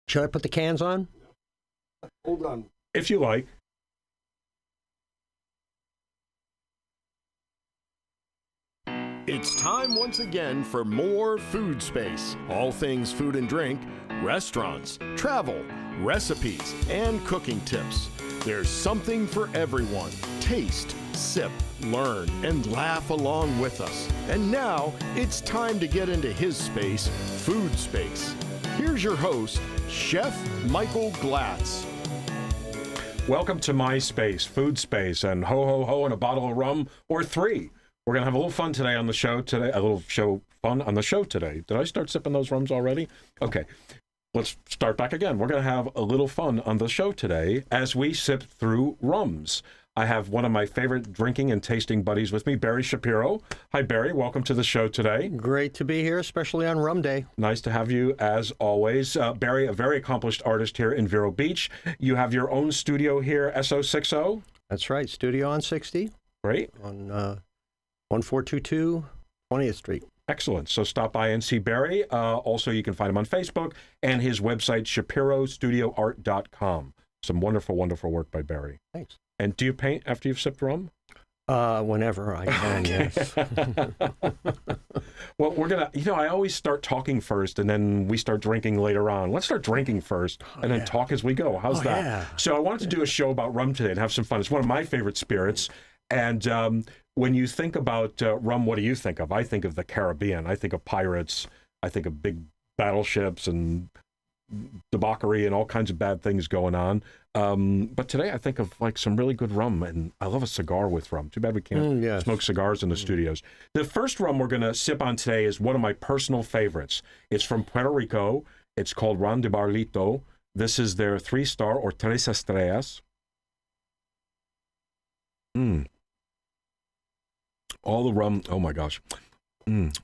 Should I put the cans on? Hold on. If you like. It's time once again for more Food Space. All things food and drink, restaurants, travel, recipes, and cooking tips. There's something for everyone. Taste, sip, learn, and laugh along with us. And now it's time to get into his space, Food Space. Here's your host, Chef Michael Glatz. Welcome to my space, Food Space, and ho, ho, ho, and a bottle of rum, or three. We're going to have a little fun today on the show today. A little fun on the show today. Did I start sipping those rums already? Okay. Let's start back again. We're going to have a little fun on the show today as we sip through rums. I have one of my favorite drinking and tasting buddies with me, Barry Shapiro. Hi, Barry. Welcome to the show today. Great to be here, especially on Rum Day. Nice to have you, as always. Barry, a very accomplished artist here in Vero Beach. You have your own studio here, SO60? That's right. Studio on 60. Great. On 1422 20th Street. Excellent. So stop by and see Barry. Also, you can find him on Facebook and his website, shapirostudioart.com. Some wonderful, wonderful work by Barry. Thanks. And do you paint after you've sipped rum? Whenever I can, yes. Well, we're going to, I always start talking first and then we start drinking later on. Let's start drinking first and then talk as we go. How's that? Yeah. So I wanted to do a show about rum today and have some fun. It's one of my favorite spirits. And when you think about rum, what do you think of? I think of the Caribbean. I think of pirates. I think of big battleships and debauchery and all kinds of bad things going on. But today I think of like some really good rum, and I love a cigar with rum. Too bad we can't smoke cigars in the studios. The first rum we're going to sip on today is one of my personal favorites. It's from Puerto Rico. It's called Ron de Barrilito. This is their 3-star or Tres Estrellas. All the rum, oh my gosh.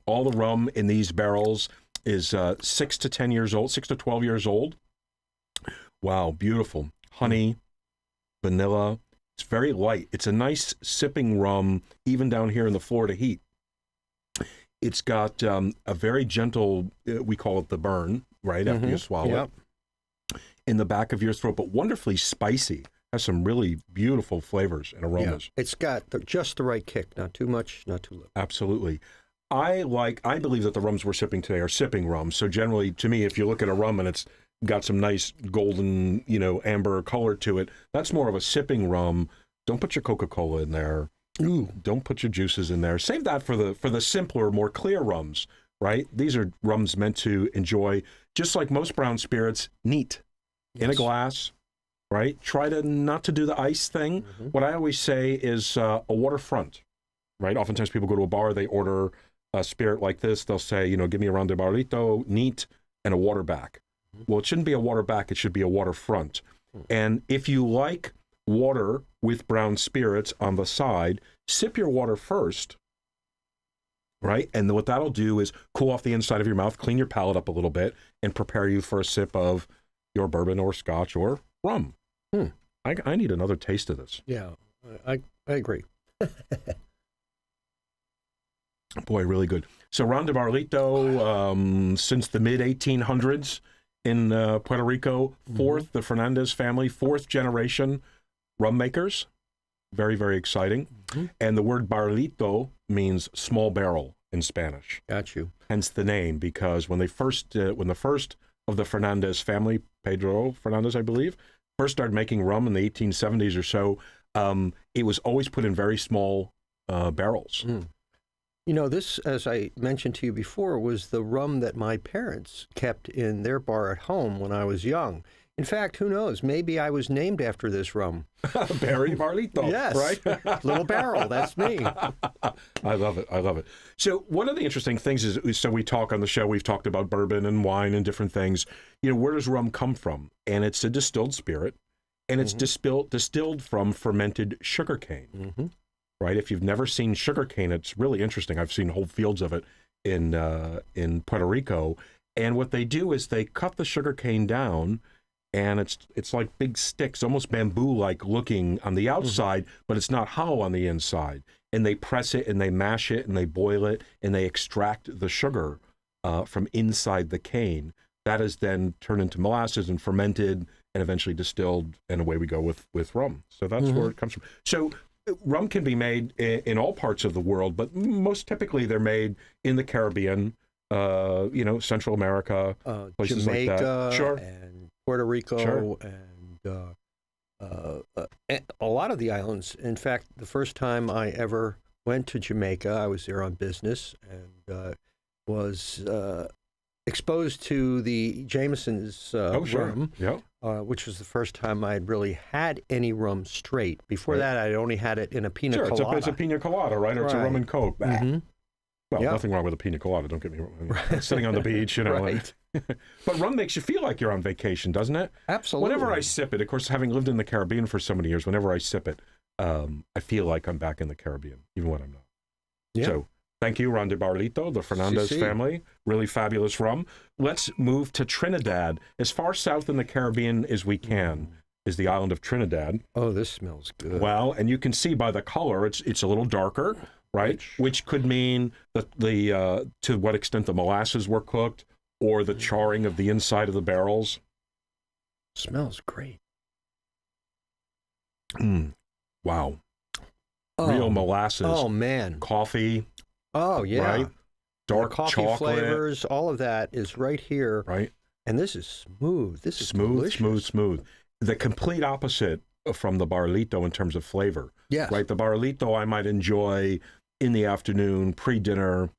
All the rum in these barrels is 6 to 10 years old, 6 to 12 years old. Wow, beautiful. Honey, vanilla. It's very light. It's a nice sipping rum, even down here in the Florida heat. It's got a very gentle, we call it the burn, right, after you swallow it, in the back of your throat, but wonderfully spicy. Has some really beautiful flavors and aromas. Yeah. It's got just the right kick. Not too much, not too little. Absolutely. I believe that the rums we're sipping today are sipping rums. So generally, to me, if you look at a rum and it's got some nice golden, amber color to it, that's more of a sipping rum. Don't put your Coca-Cola in there. Ooh, don't put your juices in there. Save that for the simpler, more clear rums, right? These are rums meant to enjoy, just like most brown spirits, neat, in a glass, right? Try not to do the ice thing. What I always say is a waterfront, right? Oftentimes people go to a bar, they order a spirit like this. They'll say, give me a Ron de Barrilito, neat, and a water back. Well, it shouldn't be a water back. It should be a waterfront. And if you like water with brown spirits on the side, sip your water first, right? And what that'll do is cool off the inside of your mouth, clean your palate up a little bit, and prepare you for a sip of your bourbon or scotch or rum. I need another taste of this. Yeah, I agree. Boy, really good. So Ron de Barrilito, since the mid-1800s in Puerto Rico, the Fernandez family, 4th generation rum makers. Very, very exciting. And the word Barrilito means small barrel in Spanish. Got you. Hence the name, because when the first of the Fernandez family, Pedro Fernandez, I believe, first started making rum in the 1870s or so, it was always put in very small barrels. This, as I mentioned to you before, was the rum that my parents kept in their bar at home when I was young. In fact, who knows? Maybe I was named after this rum. Barry Barrilito. Yes. Right? Little barrel. That's me. I love it. I love it. So one of the interesting things is, so we talk on the show, we've talked about bourbon and wine and different things. Where does rum come from? And it's a distilled spirit, and it's distilled from fermented sugarcane. Right? If you've never seen sugarcane, it's really interesting. I've seen whole fields of it in Puerto Rico. And what they do is they cut the sugarcane down, and it's like big sticks, almost bamboo-like looking on the outside, but it's not hollow on the inside. And they press it, and they mash it, and they boil it, and they extract the sugar from inside the cane. That is then turned into molasses and fermented and eventually distilled, and away we go with rum. So that's where it comes from. So rum can be made in all parts of the world, but most typically they're made in the Caribbean, Central America, places Jamaica, like that. Sure. And Puerto Rico, Sure. and a lot of the islands. In fact, the first time I ever went to Jamaica, I was there on business and was exposed to the Jameson's rum, which was the first time I'd really had any rum straight. Before that, I'd only had it in a pina colada. It's a pina colada, right? Or it's a rum and coke. Well, Yep. nothing wrong with a pina colada, don't get me wrong. Sitting on the beach, Right. But rum makes you feel like you're on vacation, doesn't it? Absolutely. Whenever I sip it, of course, having lived in the Caribbean for so many years, whenever I sip it, I feel like I'm back in the Caribbean, even when I'm not. Yeah. So thank you, Ron de Barrilito, the Fernandez Si. family. Really fabulous rum. Let's move to Trinidad. As far south in the Caribbean as we can is the island of Trinidad. Oh, this smells good. Well, and you can see by the color, it's a little darker, right? Which could mean the to what extent the molasses were cooked or the charring of the inside of the barrels. Smells great. Wow. Oh. Real molasses. Oh, man. Coffee. Oh, yeah. Right? Dark the coffee chocolate. flavors, all of that is right here. Right? And this is smooth. This is Smooth, delicious. smooth. The complete opposite from the Barrilito in terms of flavor. Yes. Right? The Barrilito I might enjoy in the afternoon, pre-dinner.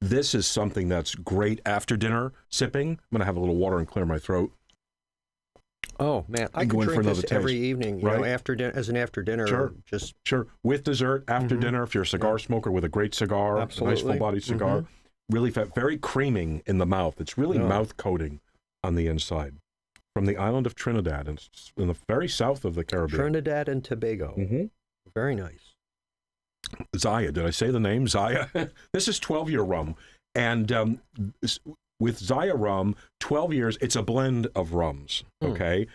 This is something that's great after dinner sipping. I'm going to have a little water and clear my throat. Oh, man. I Go could in for drink this another every taste. evening, Right. after dinner, as an after dinner. Sure. Just Sure. With dessert, after dinner, if you're a cigar smoker with a great cigar, a nice Absolutely. full-bodied cigar. Really very creaming in the mouth. It's really mouth coating on the inside. From the island of Trinidad, and it's in the very south of the Caribbean. Trinidad and Tobago. Very nice. Zaya, did I say the name? Zaya? This is 12-year rum. And with Zaya rum, 12 years, it's a blend of rums, okay?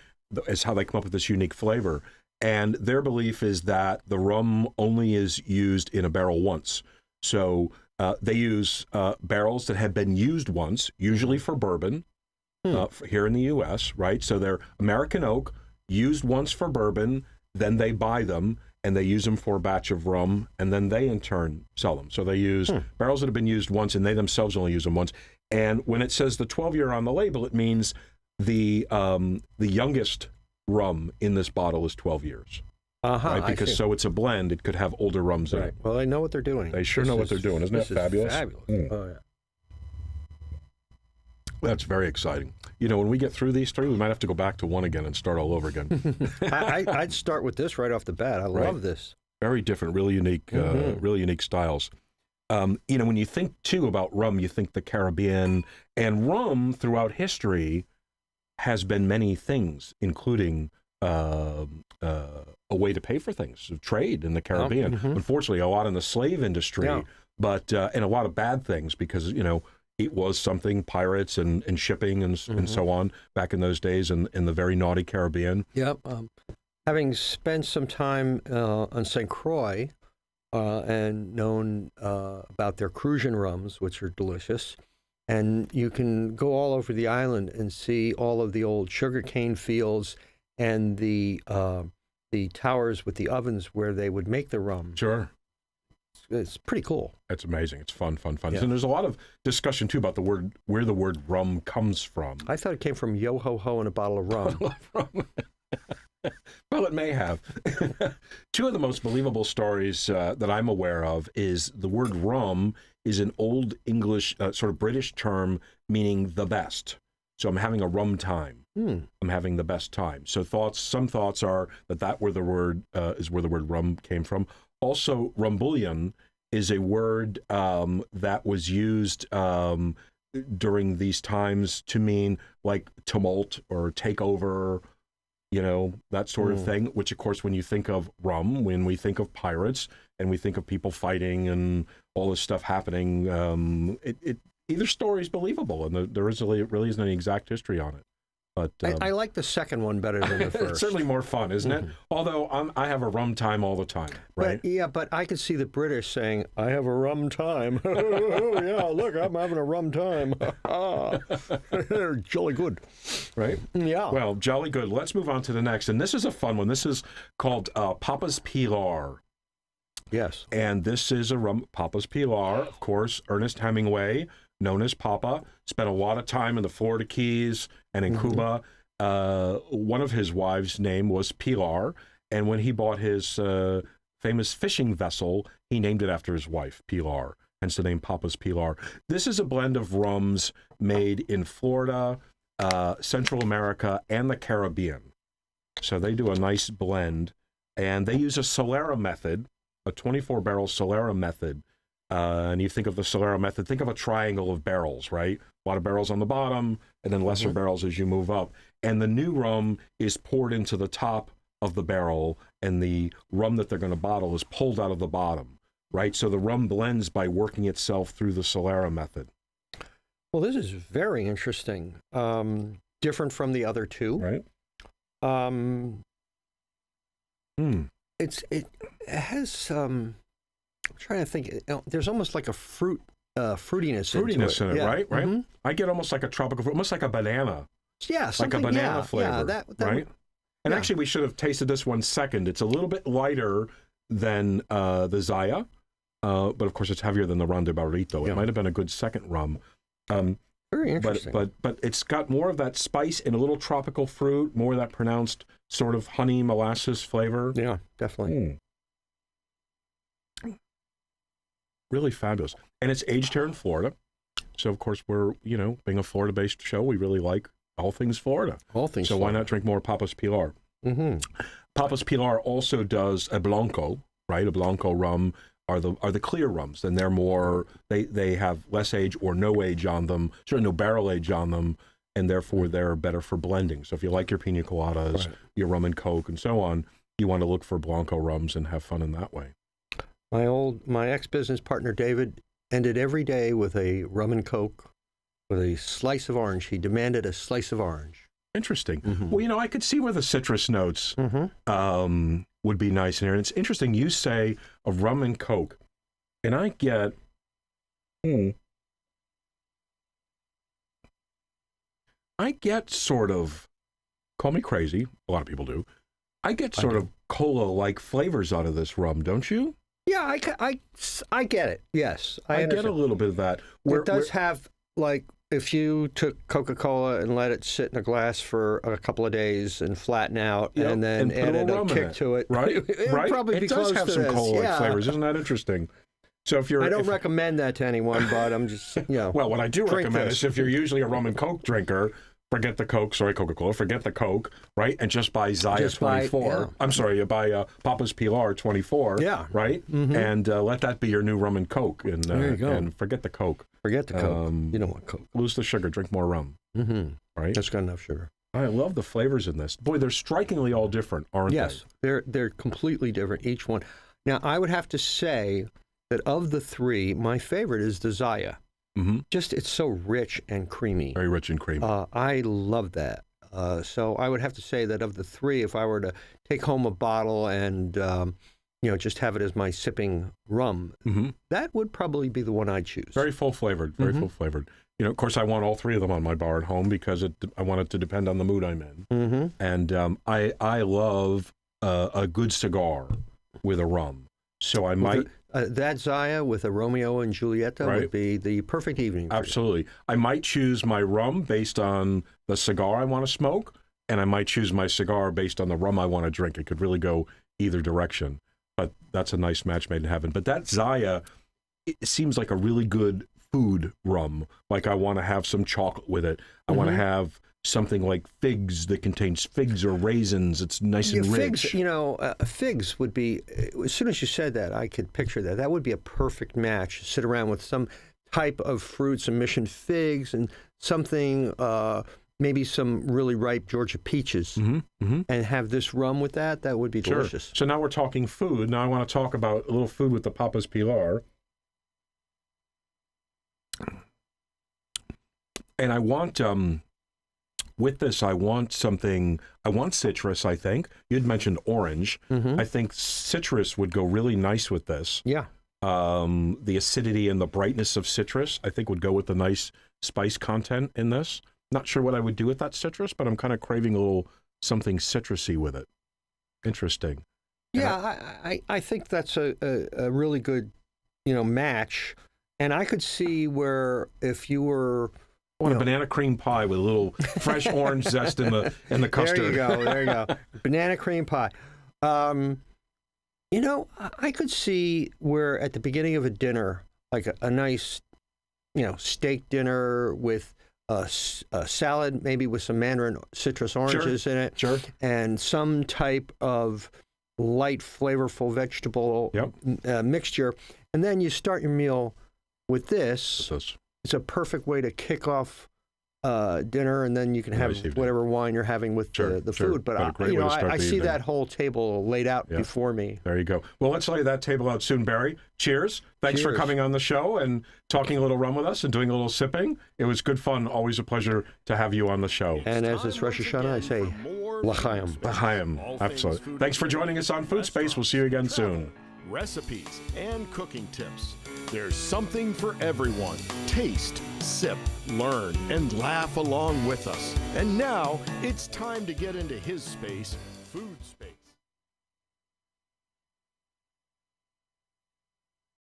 It's how they come up with this unique flavor. And their belief is that the rum only is used in a barrel once. So they use barrels that have been used once, usually for bourbon, here in the U.S., right? So they're American oak, used once for bourbon, then they buy them, and they use them for a batch of rum, and then they in turn sell them. So they use barrels that have been used once, and they themselves only use them once. And when it says the 12-year on the label, it means the youngest rum in this bottle is 12 years. Right? Because so it's a blend, it could have older rums in it. Well, they know what they're doing. They sure know what they're doing. Isn't that fabulous? Fabulous. Oh, yeah. That's very exciting. You know, when we get through these three, we might have to go back to one again and start all over again. I'd start with this right off the bat. I love this. Very different, really unique, really unique styles. When you think too about rum, you think the Caribbean, and rum throughout history has been many things, including a way to pay for things, trade in the Caribbean. Unfortunately, a lot in the slave industry, but and a lot of bad things because it was something, pirates and shipping and so on back in those days in the very naughty Caribbean. Yep. Having spent some time on St. Croix and known about their Crucian rums, which are delicious, and you can go all over the island and see all of the old sugarcane fields and the towers with the ovens where they would make the rum. Sure. It's pretty cool. It's amazing. It's fun. Yeah. And there's a lot of discussion, too, about where the word rum comes from. I thought it came from yo-ho-ho and a bottle of rum. Well, it may have. Two of the most believable stories that I'm aware of is the word rum is an old English, sort of British term meaning the best. So I'm having a rum time. I'm having the best time. So some thoughts are that where the word is where the word rum came from. Also, rumbullion is a word that was used during these times to mean like tumult or takeover, that sort of thing, which, of course, when you think of rum, when we think of pirates and we think of people fighting and all this stuff happening, either story is believable, and there really isn't any exact history on it. But I like the second one better than the first. it's certainly more fun, isn't it? Although I have a rum time all the time, right? But I could see the British saying, "I have a rum time." Oh, yeah, look, I'm having a rum time. They're jolly good, Right? Yeah. Well, jolly good. Let's move on to the next. And this is a fun one. This is called Papa's Pilar. Yes. And this is a rum, Papa's Pilar, of course. Ernest Hemingway, known as Papa, spent a lot of time in the Florida Keys and in Cuba. One of his wives' name was Pilar. And when he bought his famous fishing vessel, he named it after his wife, Pilar, hence the name Papa's Pilar. This is a blend of rums made in Florida, Central America, and the Caribbean. So they do a nice blend. And they use a Solera method, a 24-barrel Solera method. And you think of the Solera method, think of a triangle of barrels, right? A lot of barrels on the bottom, and then lesser barrels as you move up. And the new rum is poured into the top of the barrel, and the rum that they're going to bottle is pulled out of the bottom, right? So the rum blends by working itself through the Solera method. Well, this is very interesting. Different from the other two. Right. It has I'm trying to think. There's almost like a fruitiness in it, yeah. right? I get almost like a tropical fruit, almost like a banana. Yeah, like a banana flavor, yeah, that right? And actually, we should have tasted this one second. It's a little bit lighter than the Zaya, but of course, it's heavier than the Ron de Barrilito. It might have been a good second rum. Very interesting. But it's got more of that spice and a little tropical fruit, more of that pronounced sort of honey molasses flavor. Yeah, definitely. Really fabulous. And it's aged here in Florida. So, of course, we're, being a Florida-based show, we really like all things Florida. All things So Florida. why not drink more Papa's Pilar? Papa's Pilar also does a Blanco, right? A Blanco rum are the clear rums, and they're more, they have less age or no age on them, certainly no barrel age on them, and therefore they're better for blending. So if you like your pina coladas, your rum and Coke, and so on, you want to look for Blanco rums and have fun in that way. My ex-business partner, David, ended every day with a rum and Coke with a slice of orange. He demanded a slice of orange. Interesting. Well, I could see where the citrus notes would be nice in here. And it's interesting, you say a rum and Coke, and I get, sort of, call me crazy, a lot of people do, I get sort of cola-like flavors out of this rum, don't you? Yeah, I get it. Yes, I get a little bit of that. It does have, like, if you took Coca-Cola and let it sit in a glass for a couple of days and flatten out, and then added a kick to it, right? It would probably be close to this. It does have some cola-like flavors. Isn't that interesting? So if you're, I don't recommend that to anyone, but I'm just, Well, what I do recommend is if you're usually a rum and Coke drinker, forget the Coke, Coca-Cola, forget the Coke, right? And just buy Zaya 24. I'm sorry, you buy Papa's Pilar 24, right? And let that be your new rum and Coke. And, there you go. And forget the Coke. Forget the Coke. You don't want Coke. Lose the sugar, drink more rum, right? That's got enough sugar. I love the flavors in this. Boy, they're strikingly all different, aren't they? Yes, they're completely different, each one. Now, I would have to say that of the three, my favorite is the Zaya. Just, it's so rich and creamy. Very rich and creamy. I love that. So I would have to say that of the three, if I were to take home a bottle and, just have it as my sipping rum, that would probably be the one I'd choose. Very full-flavored, very full-flavored. Of course, I want all three of them on my bar at home because I want it to depend on the mood I'm in. And I love a good cigar with a rum. So I might... that Zaya with a Romeo and Julieta would be the perfect evening for Absolutely. you. I might choose my rum based on the cigar I want to smoke, and I might choose my cigar based on the rum I want to drink. It could really go either direction, but that's a nice match made in heaven. But that Zaya, it seems like a really good food rum. Like I want to have some chocolate with it. I want to have something like figs that contains figs or raisins. It's nice and rich. Figs, figs would be, as soon as you said that, I could picture that. That would be a perfect match. Sit around with some type of fruit, some mission figs, and something, maybe some really ripe Georgia peaches, and have this rum with that. That would be delicious. So now we're talking food. Now I want to talk about a little food with the Papa's Pilar. And I want... with this, I want citrus, I think. You'd mentioned orange. Mm-hmm. I think citrus would go really nice with this. Yeah. The acidity and the brightness of citrus, I think, would go with the nice spice content in this. Not sure what I would do with that citrus, but I'm kind of craving a little something citrusy with it. Interesting. Yeah, I think that's a really good, match. And I could see where if you were... I want a banana cream pie with a little fresh orange zest in the custard. There you go. Banana cream pie. I could see where at the beginning of a dinner, like a nice, steak dinner with a salad, maybe with some mandarin citrus oranges in it, Sure. and some type of light, flavorful vegetable mixture. And then you start your meal with this. It's a perfect way to kick off dinner, and then you can have whatever wine you're having with the food. But I see that whole table laid out before me. There you go. Well, let's lay that table out soon, Barry. Cheers. Thanks for coming on the show and talking a little rum with us and doing a little sipping. It was good fun. Always a pleasure to have you on the show. And as it's Rosh Hashanah, I say, L'chaim. L'chaim. Absolutely. Thanks for joining us on FoodSpace. We'll see you again soon. Recipes and cooking tips. There's something for everyone. Taste, sip, learn, and laugh along with us. And now it's time to get into his space, FoodSpace.